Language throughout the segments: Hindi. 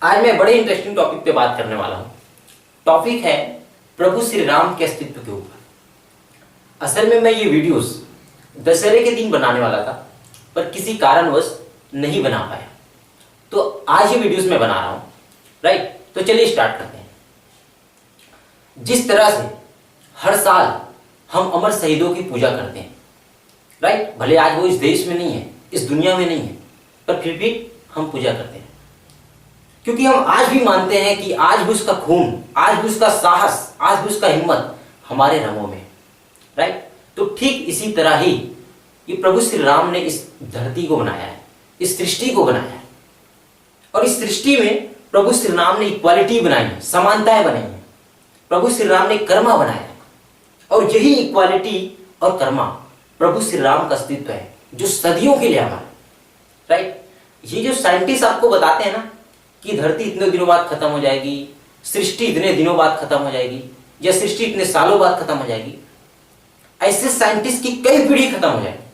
आज मैं बड़े इंटरेस्टिंग टॉपिक पे बात करने वाला हूँ। टॉपिक है प्रभु श्री राम के अस्तित्व के ऊपर। असल में मैं ये वीडियोस दशहरे के दिन बनाने वाला था, पर किसी कारणवश नहीं बना पाया, तो आज ये वीडियोस मैं बना रहा हूँ। राइट, तो चलिए स्टार्ट करते हैं। जिस तरह से हर साल हम अमर शहीदों की पूजा करते हैं, राइट, भले आज वो इस देश में नहीं है, इस दुनिया में नहीं है, पर फिर भी हम पूजा करते हैं, क्योंकि हम आज भी मानते हैं कि आज भी उसका खून, आज भी उसका साहस, आज भी उसका हिम्मत हमारे रगों में। राइट, तो ठीक इसी तरह ही ये प्रभु श्री राम ने इस धरती को बनाया है, इस सृष्टि को बनाया है, और इस सृष्टि में प्रभु श्री राम ने इक्वालिटी बनाई है, समानताएं बनाई है। प्रभु श्री राम ने कर्मा बनाया है, और यही इक्वालिटी और कर्मा प्रभु श्री राम का अस्तित्व है, जो सदियों के लिए हमारा। राइट, ये जो साइंटिस्ट आपको बताते हैं ना कि धरती इतने दिनों बाद खत्म हो जाएगी, सृष्टि इतने दिनों बाद खत्म हो जाएगी, या सृष्टि इतने सालों बाद खत्म हो जाएगी, ऐसे साइंटिस्ट की कई पीढ़ी खत्म हो जाएगी,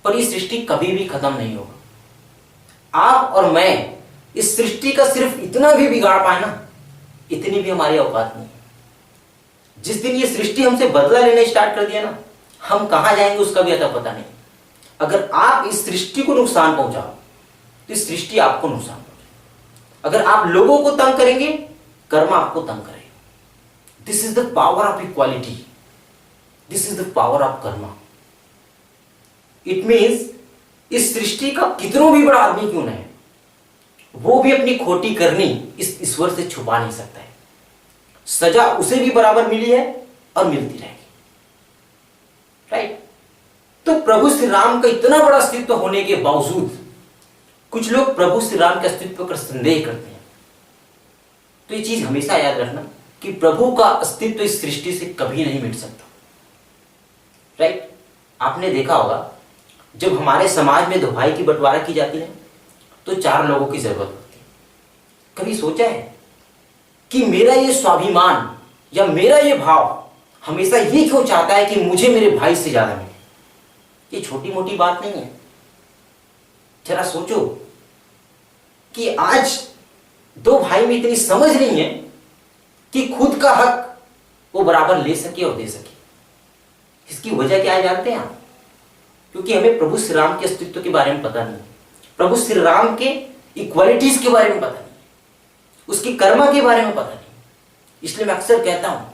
पर ये सृष्टि कभी भी खत्म नहीं होगा। आप और मैं इस सृष्टि का सिर्फ इतना भी बिगाड़ पाए ना, इतनी भी हमारी औकात नहीं है। जिस दिन ये सृष्टि हमसे बदला लेने स्टार्ट कर दिया ना, हम कहां जाएंगे उसका भी अता पता नहीं। अगर आप इस सृष्टि को नुकसान पहुंचाओ तो इस सृष्टि आपको नुकसान पहुंचाए। अगर आप लोगों को तंग करेंगे, कर्म आपको तंग करेगा। This is the power of equality, this is the power of Karma. It means इस सृष्टि का कितनों भी बड़ा आदमी क्यों ना है, वो भी अपनी खोटी करनी इस ईश्वर से छुपा नहीं सकता है। सजा उसे भी बराबर मिली है और मिलती रहेगी। राइट, तो प्रभु श्री राम का इतना बड़ा अस्तित्व होने के बावजूद कुछ लोग प्रभु श्री राम के अस्तित्व पर संदेह करते हैं। तो ये चीज हमेशा याद रखना कि प्रभु का अस्तित्व इस सृष्टि से कभी नहीं मिट सकता। राइट, आपने देखा होगा जब हमारे समाज में दुहाई की बंटवारा की जाती है तो 4 लोगों की जरूरत होती है। कभी सोचा है कि मेरा ये स्वाभिमान या मेरा ये भाव हमेशा ये क्यों चाहता है कि मुझे मेरे भाई से ज्यादा मिले? ये छोटी मोटी बात नहीं है। जरा सोचो कि आज 2 भाई में इतनी समझ नहीं है कि खुद का हक वो बराबर ले सके और दे सके। इसकी वजह क्या है जानते हैं आप? क्योंकि हमें प्रभु श्री राम के अस्तित्व के बारे में पता नहीं, प्रभु श्री राम के इक्वालिटीज के बारे में पता नहीं, उसकी कर्मा के बारे में पता नहीं। इसलिए मैं अक्सर कहता हूं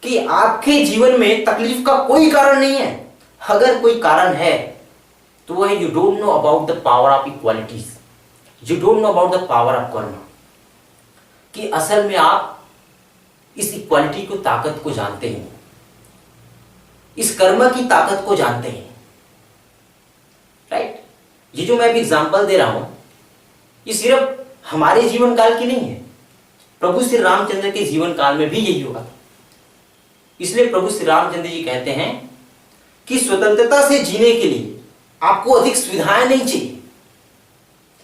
कि आपके जीवन में तकलीफ का कोई कारण नहीं है। अगर कोई कारण है तो वो है you don't know about the power of equalities, you don't know about the power of Karma. कि असल में आप इस इक्वालिटी को, ताकत को जानते हैं, इस कर्मा की ताकत को जानते हैं। राइट, ये जो मैं अभी एग्जांपल दे रहा हूं ये सिर्फ हमारे जीवन काल की नहीं है, प्रभु श्री रामचंद्र के जीवन काल में भी यही हुआ। इसलिए प्रभु श्री रामचंद्र जी कहते हैं कि स्वतंत्रता से जीने के लिए आपको अधिक सुविधाएं नहीं चाहिए,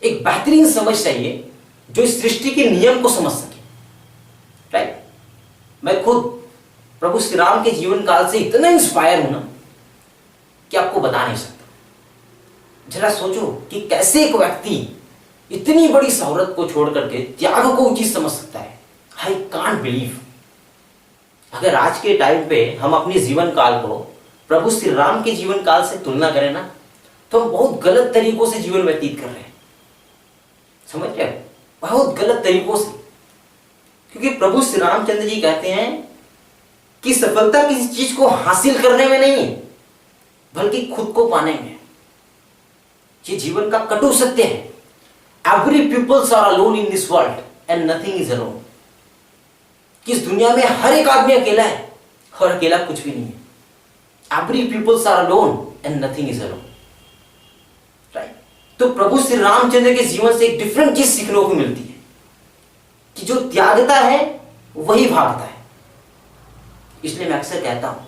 एक बेहतरीन समझ चाहिए जो इस सृष्टि के नियम को समझ सके। राइट, मैं खुद प्रभु श्री राम के जीवन काल से इतना इंस्पायर हूं ना कि आपको बता नहीं सकता। जरा सोचो कि कैसे एक व्यक्ति इतनी बड़ी शोहरत को छोड़ करके त्याग को उचित समझ सकता है। I can't believe. अगर आज के टाइम पे हम अपने जीवन काल को प्रभु श्री राम के जीवन काल से तुलना करें ना, तो हम बहुत गलत तरीकों से जीवन व्यतीत कर रहे हैं। समझ रहे हो? बहुत गलत तरीकों से। क्योंकि प्रभु श्री रामचंद्र जी कहते हैं कि सफलता किसी चीज को हासिल करने में नहीं है, बल्कि खुद को पाने में। ये जीवन का कटु सत्य है। Every peoples are alone in this world and nothing is alone. कि इस दुनिया में हर एक आदमी अकेला है और अकेला कुछ भी नहीं है। Every peoples are alone and nothing is alone. Right, तो प्रभु श्री रामचंद्र के जीवन से एक डिफरेंट चीज सीखने को मिलती है कि जो त्यागता है वही भागता है। इसलिए मैं अक्सर कहता हूं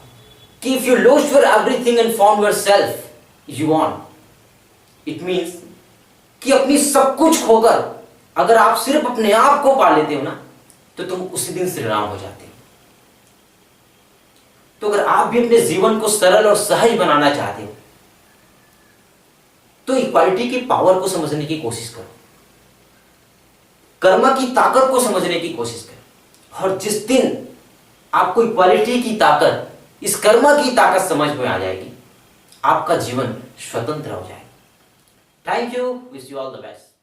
कि if you lost your everything and found yourself you won, it means कि अपनी सब कुछ खोकर अगर आप सिर्फ अपने आप को पा लेते हो ना, तो तुम उसी दिन श्री राम हो जाते हो। तो अगर आप भी अपने जीवन को सरल और सहज बनाना चाहते हो तो इक्वालिटी की पावर को समझने की कोशिश करो। कर्मा की ताकत को समझने की कोशिश करें। और जिस दिन आपको इक्वालिटी की ताकत, इस कर्मा की ताकत समझ में आ जाएगी, आपका जीवन स्वतंत्र हो जाएगा। Thank you, wish you all the best.